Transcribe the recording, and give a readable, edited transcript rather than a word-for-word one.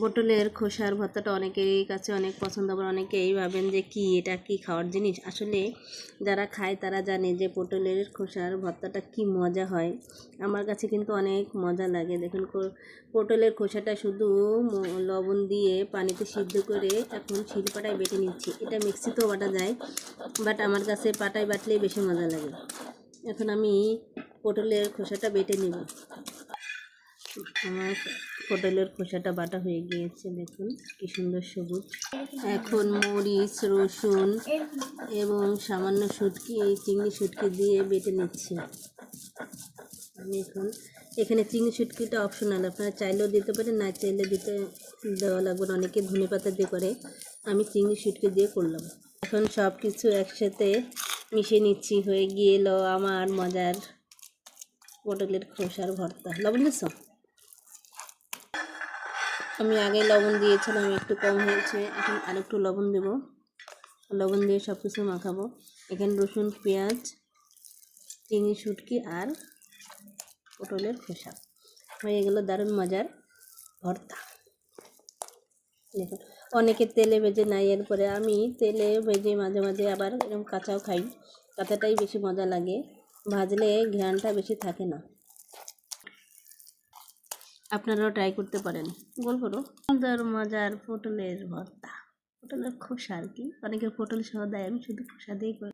পটলের খোসার ভর্তাটা অনেকেরই কাছে অনেক পছন্দ, আবার অনেকেই ভাবেন যে কি এটা কি খাওয়ার জিনিস। আসলে যারা খায় তারা জানে যে পটলের খোসার ভর্তাটা কি মজা হয়। আমার কাছে কিন্তু অনেক মজা লাগে। দেখুন পটলের খোসাটা শুধু লবণ দিয়ে পানিতে সিদ্ধ করে এখন শিলপাটায় বেটে নিচ্ছি। এটা মিক্সিতেও বাটা যায়, বাট আমার কাছে পাটায় বাটলেই বেশি মজা লাগে। এখন আমি পটলের খোসাটা বেটে নিব। আমার পটলের খোসাটা বাটা হয়ে গিয়েছে, দেখুন কি সুন্দর সবুজ। এখন মরিচ, রসুন এবং সামান্য চিংড়ি শুটকি দিয়ে বেটে নিচ্ছি। আমি এখানে চিংড়ি শুটকিটা অপশনাল, আপনারা চাইলেও দিতে পারেন, না চাইলে দেওয়া লাগবে না। অনেকে ধনেপাতা দিয়ে করে, আমি চিংড়ি শুটকি দিয়ে করলাম। এখন সব কিছু একসাথে মিশিয়ে নিচ্ছি। হয়ে গেল আমার মজার পটলের খোসার ভর্তা। লবণ দিচ্ছ? আমি আগে লবণ দিয়েছিলাম, একটু কম হয়েছে, এখন আরেকটু লবণ দেব। লবণ দিয়ে সব কিছু মাখাবো। এখানে রসুন, পেঁয়াজ, চিংড়ি শুটকি আর পটলের খোসা হয়ে গেল দারুণ মজার ভর্তা। দেখুন অনেকে তেলে ভেজে নেয়, এরপরে আমি তেলে ভেজে মাঝে মাঝে আবার এরকম কাঁচাও খাই। কাঁচাটাই বেশি মজা লাগে, ভাজলে ঘ্রাণটা বেশি থাকে না। আপনারাও ট্রাই করতে পারেন। গোল করো। সুন্দর মজার পটলের ভর্তা, পটলের খোসা আর কি, অনেকে পটল সহ দেয়, আমি শুধু খোসা দিয়েই করি।